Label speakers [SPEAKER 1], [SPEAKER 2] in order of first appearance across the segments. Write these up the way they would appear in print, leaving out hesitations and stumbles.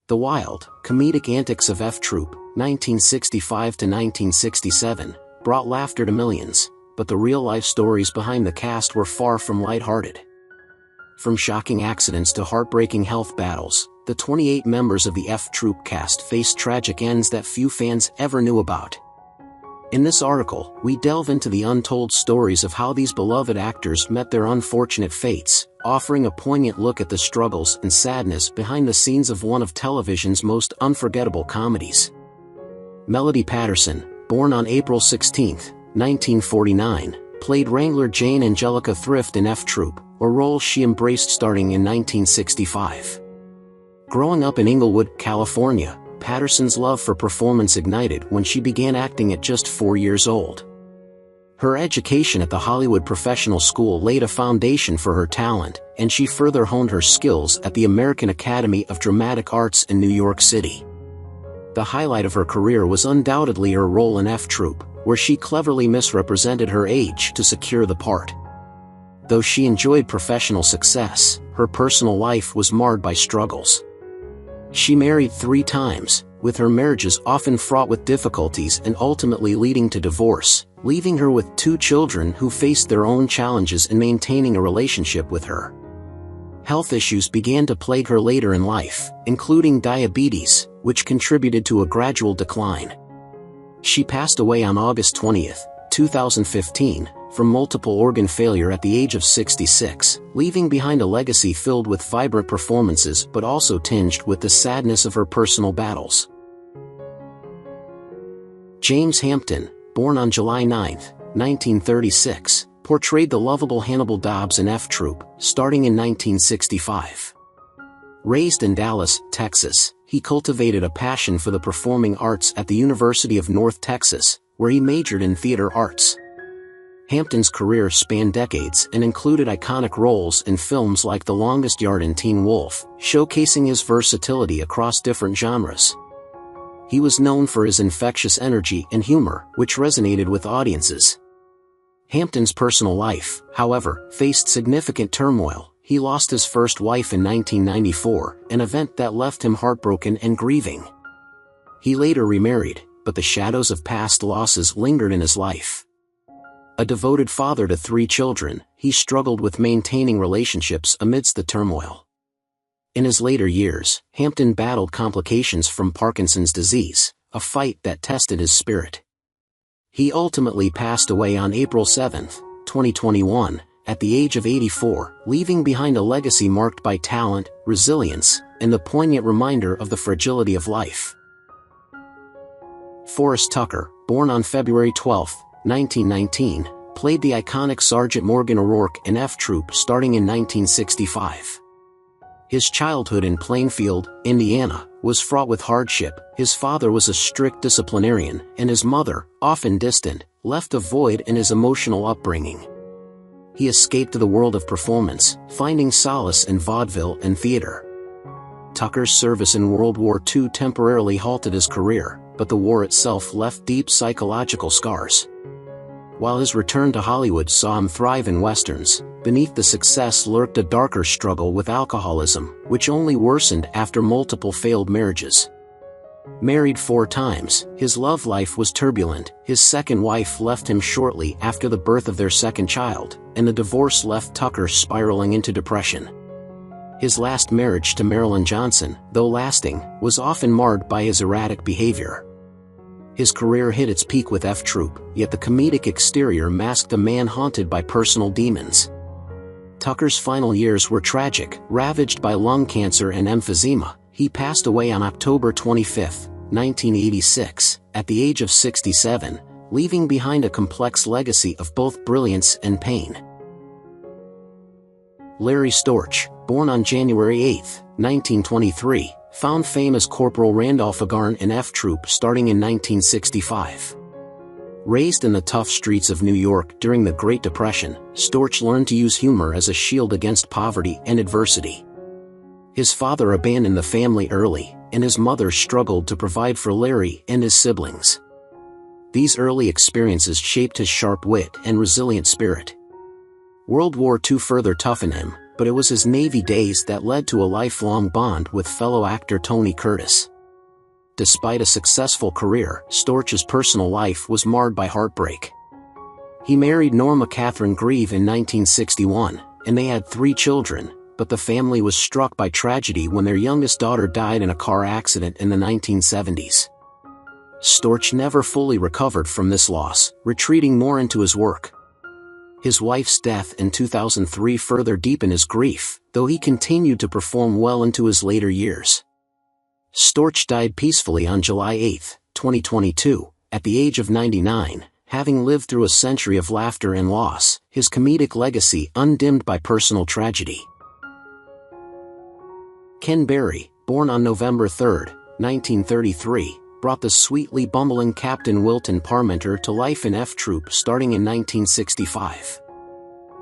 [SPEAKER 1] The wild, comedic antics of F Troop, 1965 to 1967, brought laughter to millions, but the real-life stories behind the cast were far from lighthearted. From shocking accidents to heartbreaking health battles, the 28 members of the F Troop cast faced tragic ends that few fans ever knew about. In this article, we delve into the untold stories of how these beloved actors met their unfortunate fates, offering a poignant look at the struggles and sadness behind the scenes of one of television's most unforgettable comedies. Melody Patterson, born on April 16, 1949, played Wrangler Jane Angelica Thrift in F Troop, a role she embraced starting in 1965. Growing up in Inglewood, California, Patterson's love for performance ignited when she began acting at just 4 years old. Her education at the Hollywood Professional School laid a foundation for her talent, and she further honed her skills at the American Academy of Dramatic Arts in New York City. The highlight of her career was undoubtedly her role in F Troop, where she cleverly misrepresented her age to secure the part. Though she enjoyed professional success, her personal life was marred by struggles. She married 3 times, with her marriages often fraught with difficulties and ultimately leading to divorce, leaving her with 2 children who faced their own challenges in maintaining a relationship with her. Health issues began to plague her later in life, including diabetes, which contributed to a gradual decline. She passed away on August 20, 2015, from multiple organ failure at the age of 66, leaving behind a legacy filled with vibrant performances but also tinged with the sadness of her personal battles. James Hampton, born on July 9, 1936, portrayed the lovable Hannibal Dobbs in F Troop, starting in 1965. Raised in Dallas, Texas, he cultivated a passion for the performing arts at the University of North Texas, where he majored in theater arts. Hampton's career spanned decades and included iconic roles in films like The Longest Yard and Teen Wolf, showcasing his versatility across different genres. He was known for his infectious energy and humor, which resonated with audiences. Hampton's personal life, however, faced significant turmoil. He lost his first wife in 1994, an event that left him heartbroken and grieving. He later remarried, but the shadows of past losses lingered in his life. A devoted father to 3 children, he struggled with maintaining relationships amidst the turmoil. In his later years, Hampton battled complications from Parkinson's disease, a fight that tested his spirit. He ultimately passed away on April 7, 2021, at the age of 84, leaving behind a legacy marked by talent, resilience, and the poignant reminder of the fragility of life. Forrest Tucker, born on February 12, 1919, played the iconic Sergeant Morgan O'Rourke in F Troop starting in 1965. His childhood in Plainfield, Indiana, was fraught with hardship. His father was a strict disciplinarian, and his mother, often distant, left a void in his emotional upbringing. He escaped the world of performance, finding solace in vaudeville and theater. Tucker's service in World War II temporarily halted his career, but the war itself left deep psychological scars. While his return to Hollywood saw him thrive in westerns, beneath the success lurked a darker struggle with alcoholism, which only worsened after multiple failed marriages. Married 4 times, his love life was turbulent. His second wife left him shortly after the birth of their second child, and the divorce left Tucker spiraling into depression. His last marriage to Marilyn Johnson, though lasting, was often marred by his erratic behavior. His career hit its peak with F Troop, yet the comedic exterior masked a man haunted by personal demons. Tucker's final years were tragic, ravaged by lung cancer and emphysema. He passed away on October 25, 1986, at the age of 67, leaving behind a complex legacy of both brilliance and pain. Larry Storch, born on January 8, 1923, found fame as Corporal Randolph Agarn in F Troop starting in 1965. Raised in the tough streets of New York during the Great Depression, Storch learned to use humor as a shield against poverty and adversity. His father abandoned the family early, and his mother struggled to provide for Larry and his siblings. These early experiences shaped his sharp wit and resilient spirit. World War II further toughened him, but it was his Navy days that led to a lifelong bond with fellow actor Tony Curtis. Despite a successful career, Storch's personal life was marred by heartbreak. He married Norma Catherine Grieve in 1961, and they had 3 children, but the family was struck by tragedy when their youngest daughter died in a car accident in the 1970s. Storch never fully recovered from this loss, retreating more into his work. His wife's death in 2003 further deepened his grief, though he continued to perform well into his later years. Storch died peacefully on July 8, 2022, at the age of 99, having lived through a century of laughter and loss, his comedic legacy undimmed by personal tragedy. Ken Barry, born on November 3, 1933, brought the sweetly bumbling Captain Wilton Parmenter to life in F Troop starting in 1965.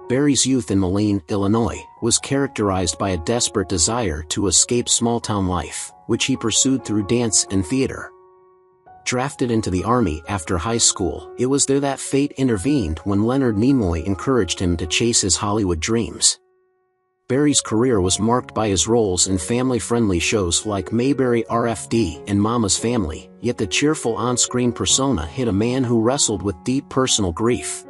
[SPEAKER 1] Barry's youth in Moline, Illinois, was characterized by a desperate desire to escape small-town life, which he pursued through dance and theater. Drafted into the Army after high school, it was there that fate intervened when Leonard Nimoy encouraged him to chase his Hollywood dreams. Barry's career was marked by his roles in family-friendly shows like Mayberry RFD and Mama's Family, yet the cheerful on-screen persona hid a man who wrestled with deep personal grief.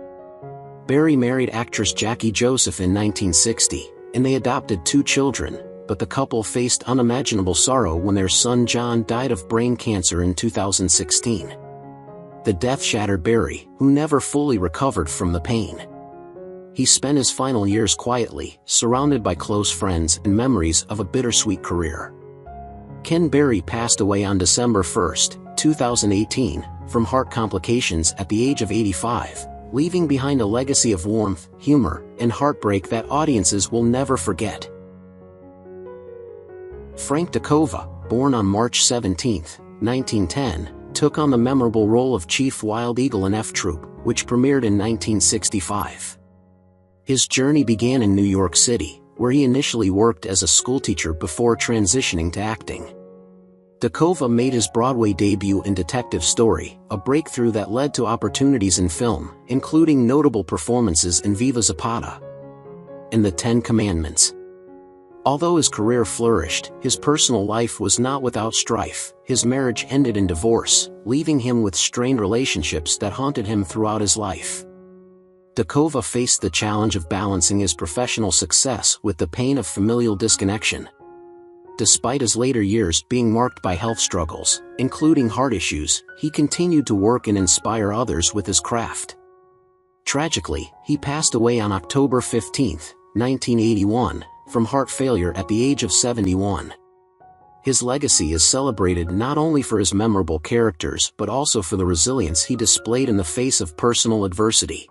[SPEAKER 1] Barry married actress Jackie Joseph in 1960, and they adopted 2 children, but the couple faced unimaginable sorrow when their son John died of brain cancer in 2016. The death shattered Barry, who never fully recovered from the pain. He spent his final years quietly, surrounded by close friends and memories of a bittersweet career. Ken Barry passed away on December 1, 2018, from heart complications at the age of 85, leaving behind a legacy of warmth, humor, and heartbreak that audiences will never forget. Frank DeKova, born on March 17, 1910, took on the memorable role of Chief Wild Eagle in F Troop, which premiered in 1965. His journey began in New York City, where he initially worked as a schoolteacher before transitioning to acting. DeKova made his Broadway debut in Detective Story, a breakthrough that led to opportunities in film, including notable performances in Viva Zapata and The 10 Commandments. Although his career flourished, his personal life was not without strife. His marriage ended in divorce, leaving him with strained relationships that haunted him throughout his life. DeKova faced the challenge of balancing his professional success with the pain of familial disconnection. Despite his later years being marked by health struggles, including heart issues, he continued to work and inspire others with his craft. Tragically, he passed away on October 15, 1981, from heart failure at the age of 71. His legacy is celebrated not only for his memorable characters but also for the resilience he displayed in the face of personal adversity.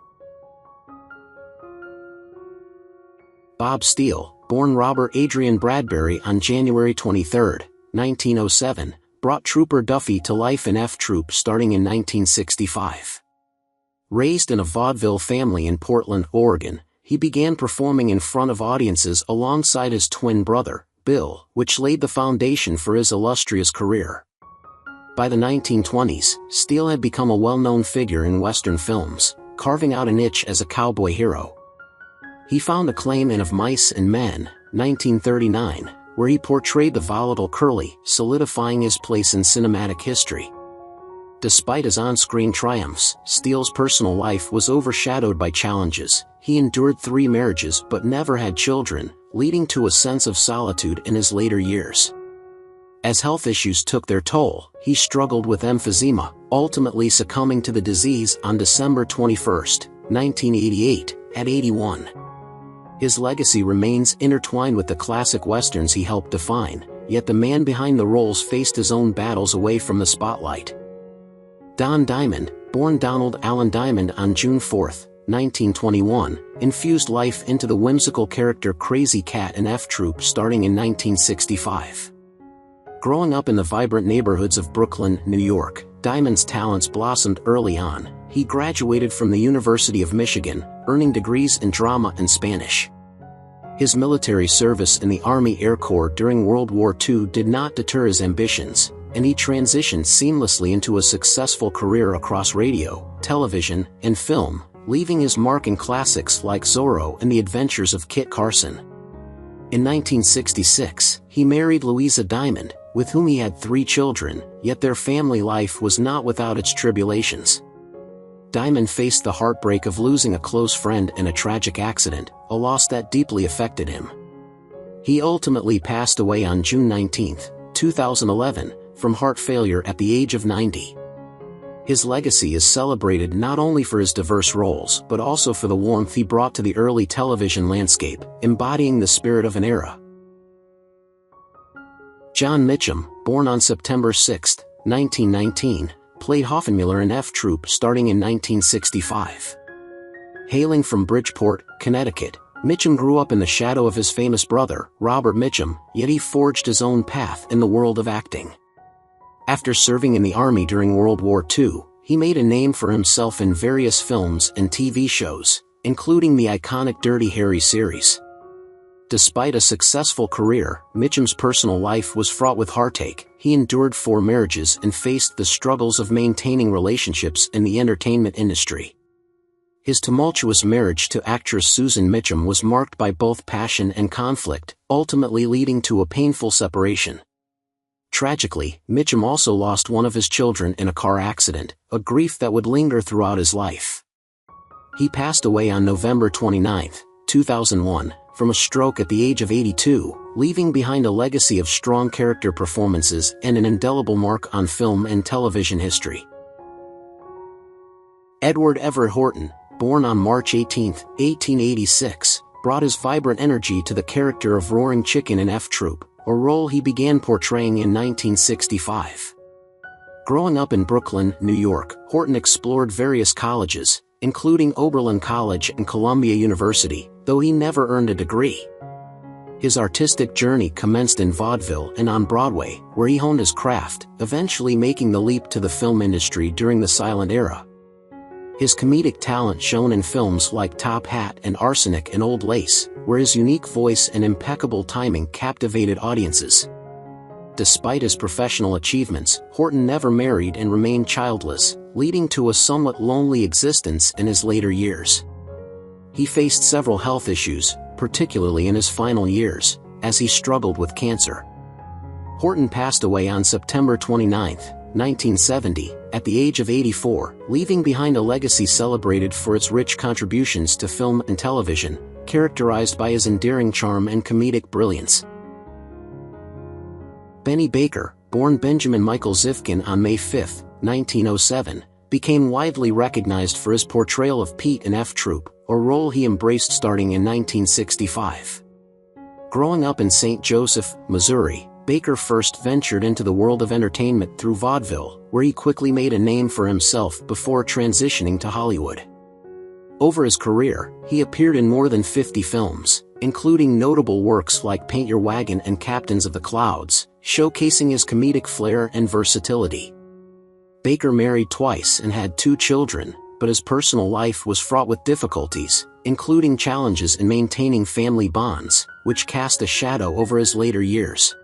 [SPEAKER 1] Bob Steele, born Robert Adrian Bradbury on January 23, 1907, brought Trooper Duffy to life in F Troop starting in 1965. Raised in a vaudeville family in Portland, Oregon, he began performing in front of audiences alongside his twin brother, Bill, which laid the foundation for his illustrious career. By the 1920s, Steele had become a well-known figure in Western films, carving out a niche as a cowboy hero. He found acclaim in Of Mice and Men, 1939, where he portrayed the volatile Curly, solidifying his place in cinematic history. Despite his on-screen triumphs, Steele's personal life was overshadowed by challenges. He endured 3 marriages but never had children, leading to a sense of solitude in his later years. As health issues took their toll, he struggled with emphysema, ultimately succumbing to the disease on December 21, 1988, at 81. His legacy remains intertwined with the classic westerns he helped define, yet the man behind the roles faced his own battles away from the spotlight. Don Diamond, born Donald Allen Diamond on June 4, 1921, infused life into the whimsical character Crazy Cat in F Troop starting in 1965. Growing up in the vibrant neighborhoods of Brooklyn, New York, Diamond's talents blossomed early on. He graduated from the University of Michigan, earning degrees in drama and Spanish. His military service in the Army Air Corps during World War II did not deter his ambitions, and he transitioned seamlessly into a successful career across radio, television, and film, leaving his mark in classics like Zorro and The Adventures of Kit Carson. In 1966, he married Louisa Diamond, with whom he had 3 children, yet their family life was not without its tribulations. Diamond faced the heartbreak of losing a close friend in a tragic accident, a loss that deeply affected him. He ultimately passed away on June 19, 2011, from heart failure at the age of 90. His legacy is celebrated not only for his diverse roles but also for the warmth he brought to the early television landscape, embodying the spirit of an era. John Mitchum, born on September 6, 1919, played Hoffenmüller in F Troop starting in 1965. Hailing from Bridgeport, Connecticut, Mitchum grew up in the shadow of his famous brother, Robert Mitchum, yet he forged his own path in the world of acting. After serving in the Army during World War II, he made a name for himself in various films and TV shows, including the iconic Dirty Harry series. Despite a successful career, Mitchum's personal life was fraught with heartache. He endured 4 marriages and faced the struggles of maintaining relationships in the entertainment industry. His tumultuous marriage to actress Susan Mitchum was marked by both passion and conflict, ultimately leading to a painful separation. Tragically, Mitchum also lost one of his children in a car accident, a grief that would linger throughout his life. He passed away on November 29, 2001, from a stroke at the age of 82, leaving behind a legacy of strong character performances and an indelible mark on film and television history. Edward Everett Horton, born on March 18, 1886, brought his vibrant energy to the character of Roaring Chicken in F Troop, a role he began portraying in 1965. Growing up in Brooklyn, New York, Horton explored various colleges, including Oberlin College and Columbia University, though he never earned a degree. His artistic journey commenced in vaudeville and on Broadway, where he honed his craft, eventually making the leap to the film industry during the silent era. His comedic talent shone in films like Top Hat and Arsenic and Old Lace, where his unique voice and impeccable timing captivated audiences. Despite his professional achievements, Horton never married and remained childless, leading to a somewhat lonely existence in his later years. He faced several health issues, particularly in his final years, as he struggled with cancer. Horton passed away on September 29, 1970, at the age of 84, leaving behind a legacy celebrated for its rich contributions to film and television, characterized by his endearing charm and comedic brilliance. Benny Baker, born Benjamin Michael Zifkin on May 5, 1907, became widely recognized for his portrayal of Pete in F Troop, a role he embraced starting in 1965. Growing up in St. Joseph, Missouri, Baker first ventured into the world of entertainment through vaudeville, where he quickly made a name for himself before transitioning to Hollywood. Over his career, he appeared in more than 50 films, including notable works like Paint Your Wagon and Captains of the Clouds, showcasing his comedic flair and versatility. Baker married twice and had 2 children, but his personal life was fraught with difficulties, including challenges in maintaining family bonds, which cast a shadow over his later years.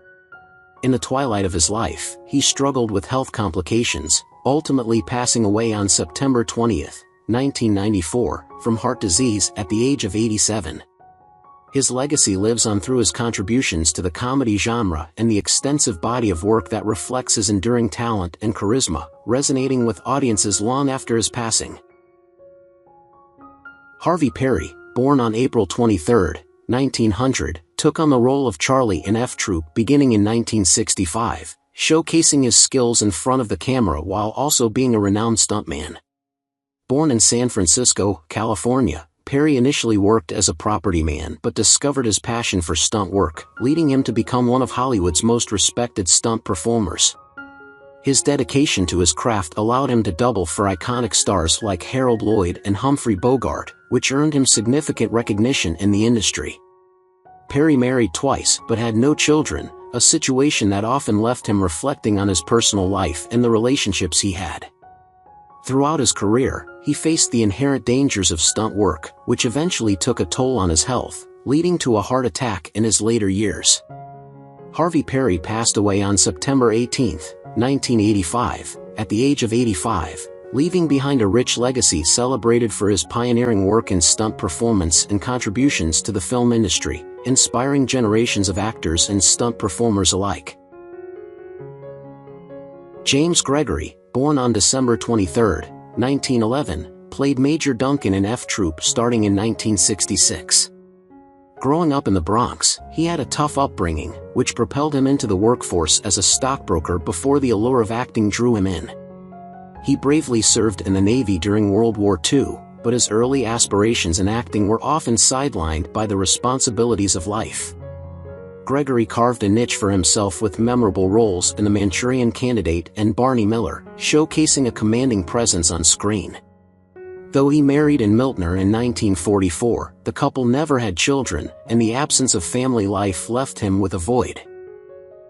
[SPEAKER 1] In the twilight of his life, he struggled with health complications, ultimately passing away on September 20, 1994, from heart disease at the age of 87. His legacy lives on through his contributions to the comedy genre and the extensive body of work that reflects his enduring talent and charisma, resonating with audiences long after his passing. Harvey Parry, born on April 23, 1900, took on the role of Charlie in F Troop beginning in 1965, showcasing his skills in front of the camera while also being a renowned stuntman. Born in San Francisco, California, Parry initially worked as a property man but discovered his passion for stunt work, leading him to become one of Hollywood's most respected stunt performers. His dedication to his craft allowed him to double for iconic stars like Harold Lloyd and Humphrey Bogart, which earned him significant recognition in the industry. Parry married twice but had no children, a situation that often left him reflecting on his personal life and the relationships he had. Throughout his career, he faced the inherent dangers of stunt work, which eventually took a toll on his health, leading to a heart attack in his later years. Harvey Parry passed away on September 18, 1985, at the age of 85, leaving behind a rich legacy celebrated for his pioneering work in stunt performance and contributions to the film industry, inspiring generations of actors and stunt performers alike. James Gregory, born on December 23, 1911, played Major Duncan in F Troop starting in 1966. Growing up in the Bronx, he had a tough upbringing, which propelled him into the workforce as a stockbroker before the allure of acting drew him in. He bravely served in the Navy during World War II, but his early aspirations in acting were often sidelined by the responsibilities of life. Gregory carved a niche for himself with memorable roles in The Manchurian Candidate and Barney Miller, showcasing a commanding presence on screen. Though he married in Miltner in 1944, the couple never had children, and the absence of family life left him with a void.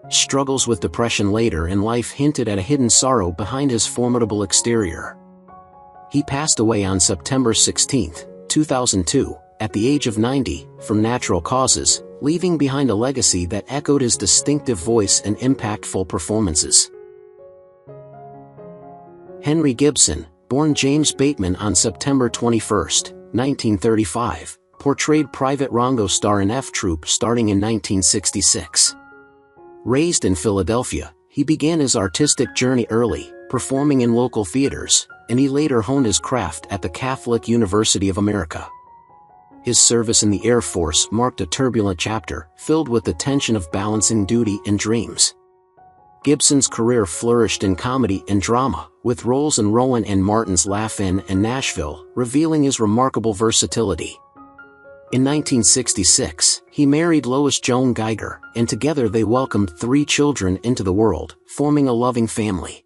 [SPEAKER 1] Struggles with depression later in life hinted at a hidden sorrow behind his formidable exterior. He passed away on September 16, 2002, at the age of 90, from natural causes, leaving behind a legacy that echoed his distinctive voice and impactful performances. Henry Gibson, born James Bateman on September 21, 1935, portrayed Private Rongo Starr in F Troop starting in 1966. Raised in Philadelphia, he began his artistic journey early, performing in local theaters, and he later honed his craft at the Catholic University of America. His service in the Air Force marked a turbulent chapter, filled with the tension of balancing duty and dreams. Gibson's career flourished in comedy and drama, with roles in Rowan and Martin's Laugh-In and Nashville, revealing his remarkable versatility. In 1966, he married Lois Joan Geiger, and together they welcomed 3 children into the world, forming a loving family.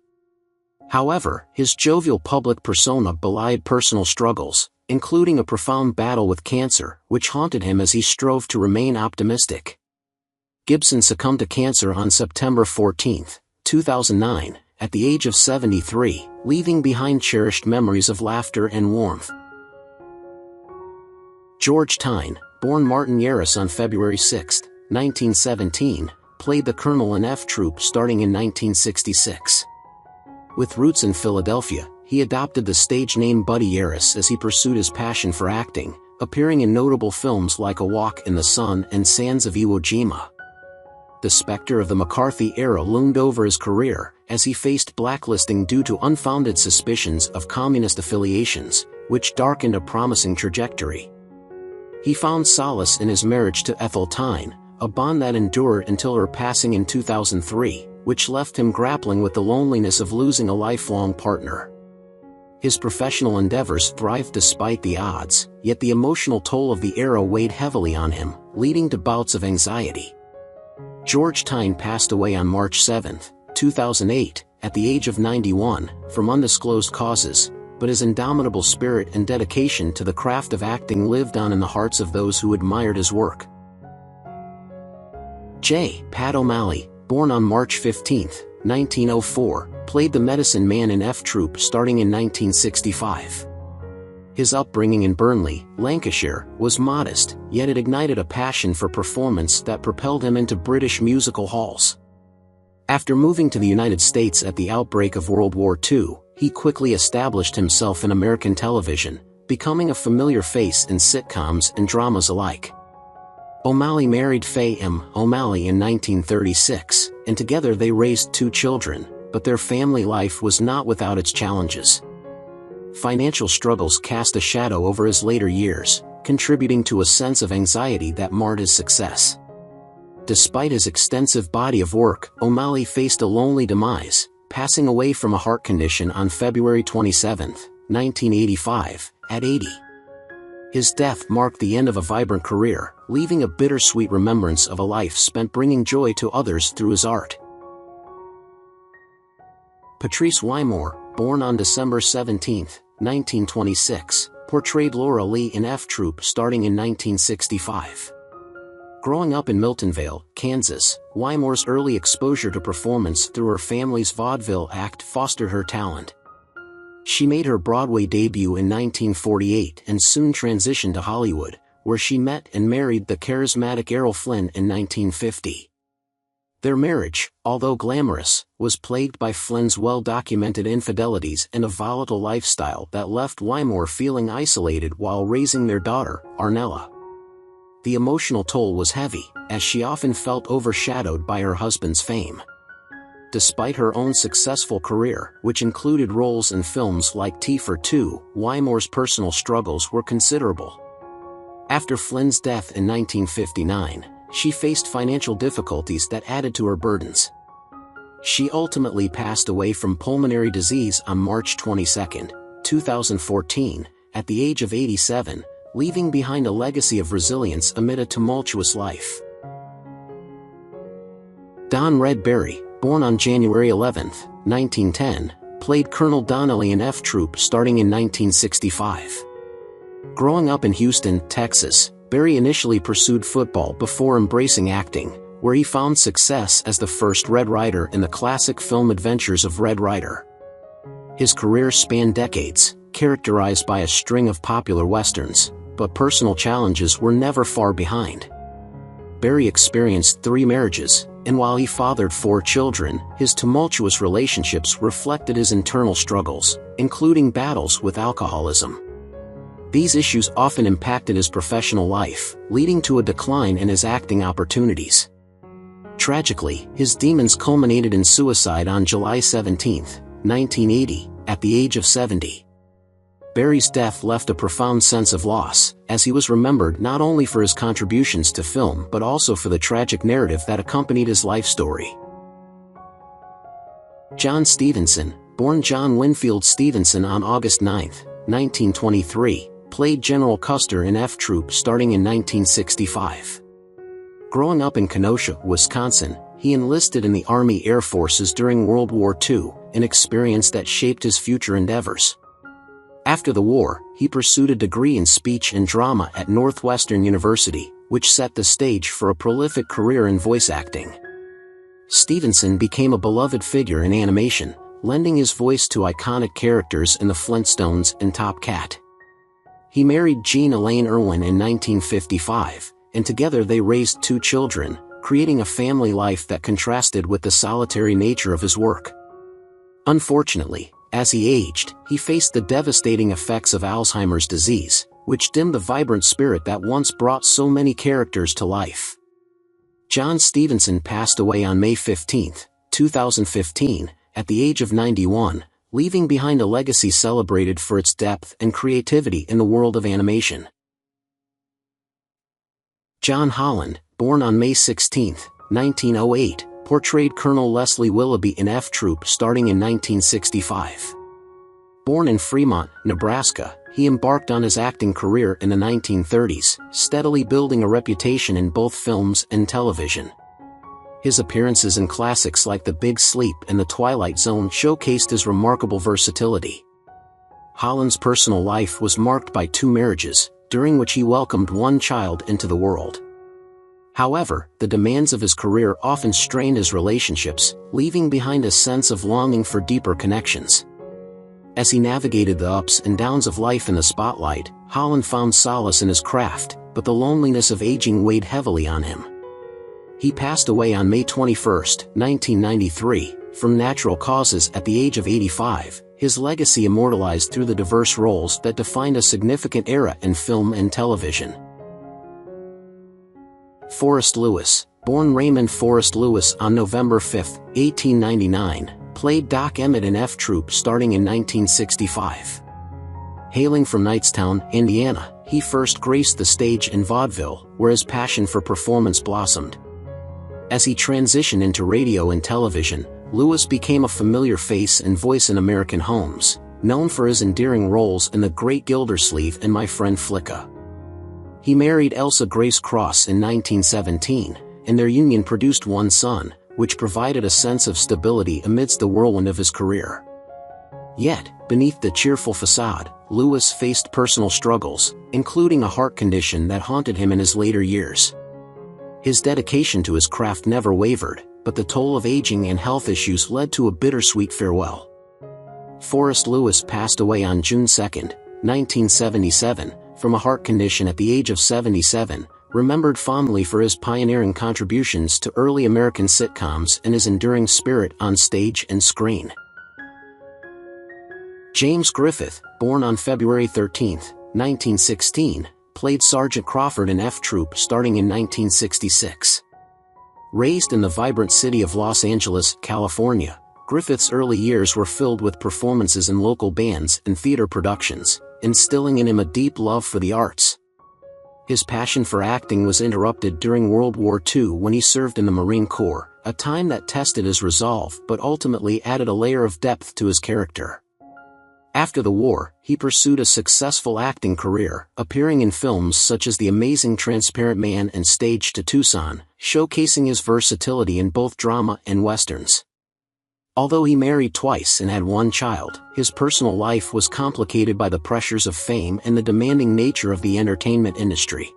[SPEAKER 1] However, his jovial public persona belied personal struggles, including a profound battle with cancer, which haunted him as he strove to remain optimistic. Gibson succumbed to cancer on September 14, 2009, at the age of 73, leaving behind cherished memories of laughter and warmth. George Tyne, born Martin Yaris on February 6, 1917, played the Colonel in F Troop starting in 1966. With roots in Philadelphia, he adopted the stage name Buddy Yaris as he pursued his passion for acting, appearing in notable films like A Walk in the Sun and Sands of Iwo Jima. The specter of the McCarthy era loomed over his career, as he faced blacklisting due to unfounded suspicions of communist affiliations, which darkened a promising trajectory. He found solace in his marriage to Ethel Tyne, a bond that endured until her passing in 2003, which left him grappling with the loneliness of losing a lifelong partner. His professional endeavors thrived despite the odds, yet the emotional toll of the era weighed heavily on him, leading to bouts of anxiety. George Tyne passed away on March 7, 2008, at the age of 91, from undisclosed causes, but his indomitable spirit and dedication to the craft of acting lived on in the hearts of those who admired his work. J. Pat O'Malley, born on March 15, 1904, played the Medicine Man in F Troop starting in 1965. His upbringing in Burnley, Lancashire, was modest, yet it ignited a passion for performance that propelled him into British musical halls. After moving to the United States at the outbreak of World War II, he quickly established himself in American television, becoming a familiar face in sitcoms and dramas alike. O'Malley married Faye M. O'Malley in 1936, and together they raised 2 children, but their family life was not without its challenges. Financial struggles cast a shadow over his later years, contributing to a sense of anxiety that marred his success. Despite his extensive body of work, O'Malley faced a lonely demise, passing away from a heart condition on February 27, 1985, at 80. His death marked the end of a vibrant career, leaving a bittersweet remembrance of a life spent bringing joy to others through his art. Patrice Wymore, born on December 17, 1926, portrayed Laura Lee in F Troop starting in 1965. Growing up in Miltonvale, Kansas, Wymore's early exposure to performance through her family's vaudeville act fostered her talent. She made her Broadway debut in 1948 and soon transitioned to Hollywood, where she met and married the charismatic Errol Flynn in 1950. Their marriage, although glamorous, was plagued by Flynn's well-documented infidelities and a volatile lifestyle that left Wymore feeling isolated while raising their daughter, Arnella. the emotional toll was heavy, as she often felt overshadowed by her husband's fame. Despite her own successful career, which included roles in films like Tea for Two, Wymore's personal struggles were considerable. After Flynn's death in 1959, she faced financial difficulties that added to her burdens. She ultimately passed away from pulmonary disease on March 22, 2014, at the age of 87, leaving behind a legacy of resilience amid a tumultuous life. Don Red Barry, born on January 11, 1910, played Colonel Donnelly in F Troop starting in 1965. Growing up in Houston, Texas, Barry initially pursued football before embracing acting, where he found success as the first Red Ryder in the classic film Adventures of Red Ryder. His career spanned decades, characterized by a string of popular westerns, but personal challenges were never far behind. Barry experienced 3 marriages, and while he fathered 4 children, his tumultuous relationships reflected his internal struggles, including battles with alcoholism. These issues often impacted his professional life, leading to a decline in his acting opportunities. Tragically, his demons culminated in suicide on July 17, 1980, at the age of 70. Barry's death left a profound sense of loss, as he was remembered not only for his contributions to film but also for the tragic narrative that accompanied his life story. John Stevenson, born John Winfield Stevenson on August 9, 1923, played General Custer in F Troop starting in 1965. Growing up in Kenosha, Wisconsin, he enlisted in the Army Air Forces during World War II, an experience that shaped his future endeavors. After the war, he pursued a degree in speech and drama at Northwestern University, which set the stage for a prolific career in voice acting. Stevenson became a beloved figure in animation, lending his voice to iconic characters in the Flintstones and Top Cat. He married Jean Elaine Irwin in 1955, and together they raised 2 children, creating a family life that contrasted with the solitary nature of his work. Unfortunately, as he aged, he faced the devastating effects of Alzheimer's disease, which dimmed the vibrant spirit that once brought so many characters to life. John Stevenson passed away on May 15, 2015, at the age of 91, leaving behind a legacy celebrated for its depth and creativity in the world of animation. John Holland, born on May 16, 1908, portrayed Colonel Leslie Willoughby in F Troop starting in 1965. Born in Fremont, Nebraska, he embarked on his acting career in the 1930s, steadily building a reputation in both films and television. His appearances in classics like The Big Sleep and The Twilight Zone showcased his remarkable versatility. Holland's personal life was marked by 2 marriages, during which he welcomed 1 child into the world. However, the demands of his career often strained his relationships, leaving behind a sense of longing for deeper connections. As he navigated the ups and downs of life in the spotlight, Holland found solace in his craft, but the loneliness of aging weighed heavily on him. He passed away on May 21, 1993, from natural causes at the age of 85, his legacy immortalized through the diverse roles that defined a significant era in film and television. Forrest Lewis, born Raymond Forrest Lewis on November 5, 1899, played Doc Emmett in F Troop starting in 1965. Hailing from Knightstown, Indiana, he first graced the stage in vaudeville, where his passion for performance blossomed. As he transitioned into radio and television, Lewis became a familiar face and voice in American homes, known for his endearing roles in The Great Gildersleeve and My Friend Flicka. He married Elsa Grace Cross in 1917, and their union produced 1 son, which provided a sense of stability amidst the whirlwind of his career. Yet, beneath the cheerful facade, Lewis faced personal struggles, including a heart condition that haunted him in his later years. His dedication to his craft never wavered, but the toll of aging and health issues led to a bittersweet farewell. Forrest Lewis passed away on June 2, 1977, from a heart condition at the age of 77, remembered fondly for his pioneering contributions to early American sitcoms and his enduring spirit on stage and screen. James Griffith, born on February 13, 1916, played Sergeant Crawford in F Troop starting in 1966. Raised in the vibrant city of Los Angeles, California, Griffith's early years were filled with performances in local bands and theater productions, instilling in him a deep love for the arts. His passion for acting was interrupted during World War II when he served in the Marine Corps, a time that tested his resolve but ultimately added a layer of depth to his character. After the war, he pursued a successful acting career, appearing in films such as The Amazing Transparent Man and Stage to Tucson, showcasing his versatility in both drama and westerns. Although he married twice and had one child, his personal life was complicated by the pressures of fame and the demanding nature of the entertainment industry.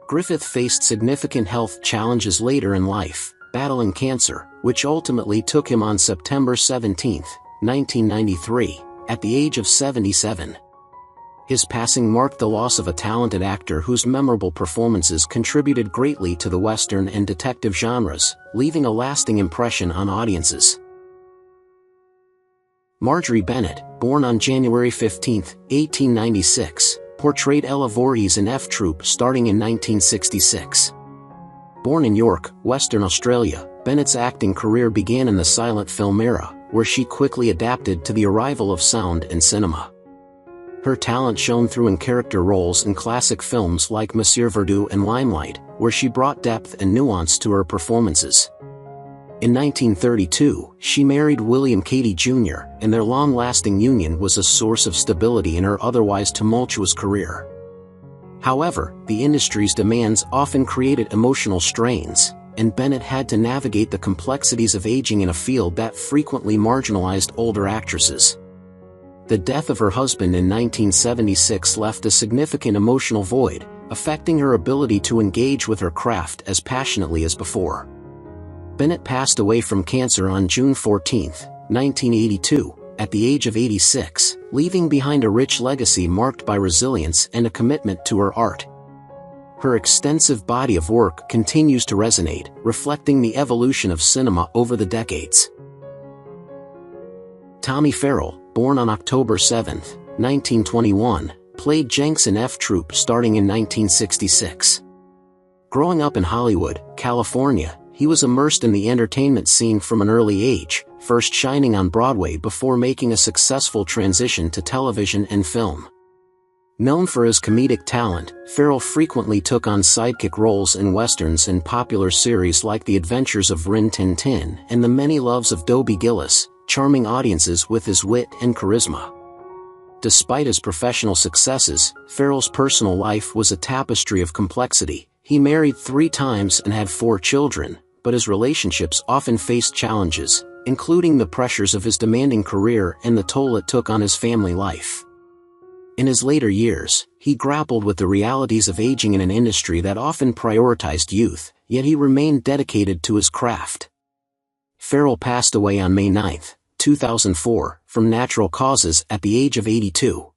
[SPEAKER 1] Griffith faced significant health challenges later in life, battling cancer, which ultimately took him on September 17, 1993, at the age of 77. His passing marked the loss of a talented actor whose memorable performances contributed greatly to the Western and detective genres, leaving a lasting impression on audiences. Marjorie Bennett, born on January 15, 1896, portrayed Ella Voorhees in F Troop starting in 1966. Born in York, Western Australia, Bennett's acting career began in the silent film era, where she quickly adapted to the arrival of sound and cinema. Her talent shone through in character roles in classic films like Monsieur Verdoux and Limelight, where she brought depth and nuance to her performances. In 1932, she married William Cady Jr., and their long-lasting union was a source of stability in her otherwise tumultuous career. However, the industry's demands often created emotional strains, and Bennett had to navigate the complexities of aging in a field that frequently marginalized older actresses. The death of her husband in 1976 left a significant emotional void, affecting her ability to engage with her craft as passionately as before. Bennett passed away from cancer on June 14, 1982, at the age of 86, leaving behind a rich legacy marked by resilience and a commitment to her art. Her extensive body of work continues to resonate, reflecting the evolution of cinema over the decades. Tommy Farrell, born on October 7, 1921, played Jenks in F Troop starting in 1966. Growing up in Hollywood, California, he was immersed in the entertainment scene from an early age, first shining on Broadway before making a successful transition to television and film. Known for his comedic talent, Farrell frequently took on sidekick roles in westerns and popular series like The Adventures of Rin Tin Tin and The Many Loves of Dobie Gillis, charming audiences with his wit and charisma. Despite his professional successes, Farrell's personal life was a tapestry of complexity. He married 3 times and had 4 children, but his relationships often faced challenges, including the pressures of his demanding career and the toll it took on his family life. In his later years, he grappled with the realities of aging in an industry that often prioritized youth, yet he remained dedicated to his craft. Farrell passed away on May 9, 2004, from natural causes at the age of 82.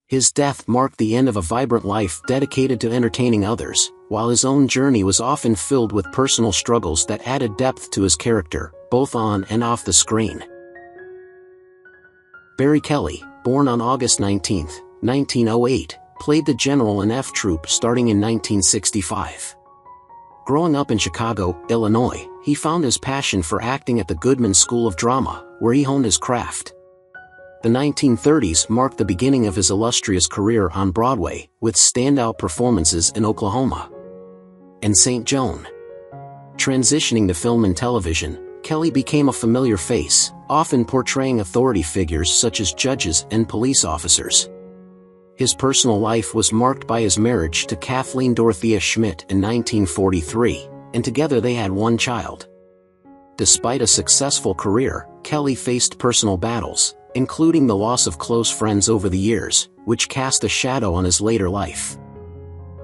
[SPEAKER 1] His death marked the end of a vibrant life dedicated to entertaining others, while his own journey was often filled with personal struggles that added depth to his character, both on and off the screen. Barry Kelley, born on August 19, 1908, played the general in F Troop starting in 1965. Growing up in Chicago, Illinois, he found his passion for acting at the Goodman School of Drama, where he honed his craft. The 1930s marked the beginning of his illustrious career on Broadway, with standout performances in Oklahoma and St. Joan. Transitioning to film and television, Kelley became a familiar face, often portraying authority figures such as judges and police officers. His personal life was marked by his marriage to Kathleen Dorothea Schmidt in 1943, and together they had 1 child. Despite a successful career, Kelley faced personal battles, including the loss of close friends over the years, which cast a shadow on his later life.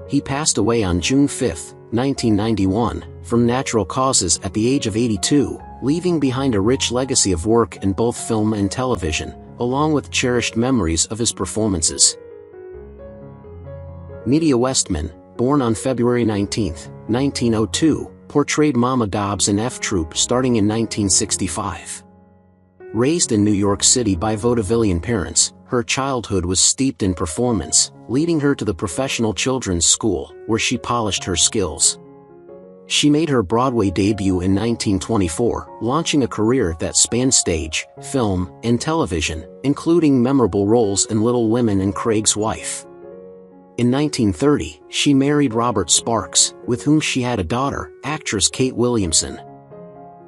[SPEAKER 1] He passed away on June 5, 1991, from natural causes at the age of 82, leaving behind a rich legacy of work in both film and television, along with cherished memories of his performances. Nydia Westman, born on February 19, 1902, portrayed Mama Dobbs in F Troop starting in 1965. Raised in New York City by vaudevillian parents, her childhood was steeped in performance, leading her to the professional children's school, where she polished her skills. She made her Broadway debut in 1924, launching a career that spanned stage, film, and television, including memorable roles in Little Women and Craig's Wife. In 1930, she married Robert Sparks, with whom she had a daughter, actress Kate Williamson.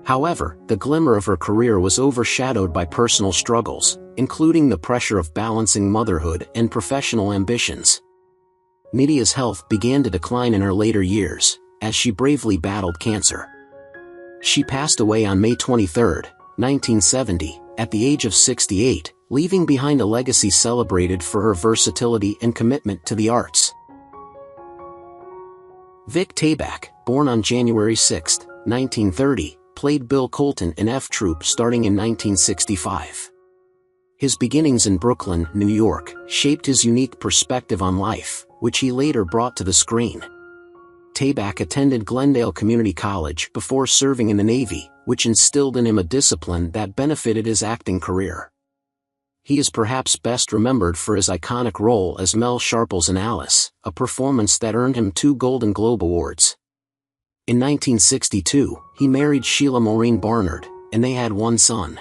[SPEAKER 1] However, the glimmer of her career was overshadowed by personal struggles, including the pressure of balancing motherhood and professional ambitions. Nydia's health began to decline in her later years, as she bravely battled cancer. She passed away on May 23, 1970, at the age of 68, leaving behind a legacy celebrated for her versatility and commitment to the arts. Vic Tayback, born on January 6, 1930, played Bill Colton in F Troop starting in 1965. His beginnings in Brooklyn, New York, shaped his unique perspective on life, which he later brought to the screen. Tayback attended Glendale Community College before serving in the Navy, which instilled in him a discipline that benefited his acting career. He is perhaps best remembered for his iconic role as Mel Sharples in Alice, a performance that earned him 2 Golden Globe Awards. In 1962, he married Sheila Maureen Barnard, and they had 1 son.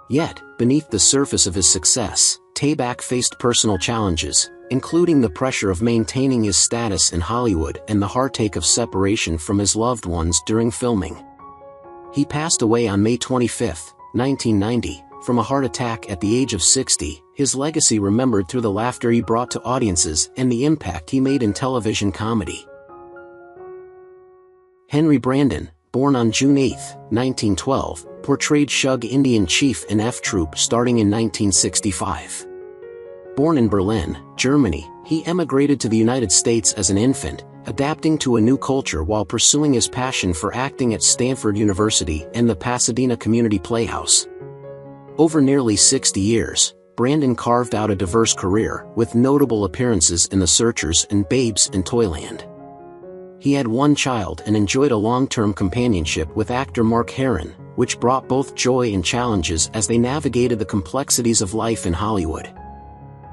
[SPEAKER 1] Yet, beneath the surface of his success, Tayback faced personal challenges, including the pressure of maintaining his status in Hollywood and the heartache of separation from his loved ones during filming. He passed away on May 25, 1990, from a heart attack at the age of 60, his legacy remembered through the laughter he brought to audiences and the impact he made in television comedy. Henry Brandon, born on June 8, 1912, portrayed Shug Indian Chief in F Troop starting in 1965. Born in Berlin, Germany, he emigrated to the United States as an infant, adapting to a new culture while pursuing his passion for acting at Stanford University and the Pasadena Community Playhouse. Over nearly 60 years, Brandon carved out a diverse career, with notable appearances in The Searchers and Babes in Toyland. He had 1 child and enjoyed a long-term companionship with actor Mark Herron, which brought both joy and challenges as they navigated the complexities of life in Hollywood.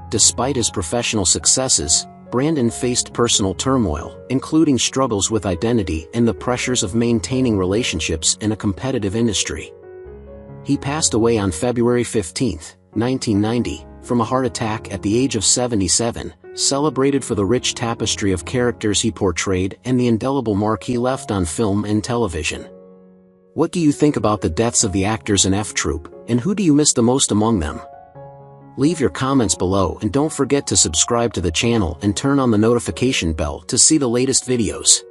[SPEAKER 1] Despite his professional successes, Brandon faced personal turmoil, including struggles with identity and the pressures of maintaining relationships in a competitive industry. He passed away on February 15, 1990, from a heart attack at the age of 77, celebrated for the rich tapestry of characters he portrayed and the indelible mark he left on film and television. What do you think about the deaths of the actors in F Troop, and who do you miss the most among them? Leave your comments below and don't forget to subscribe to the channel and turn on the notification bell to see the latest videos.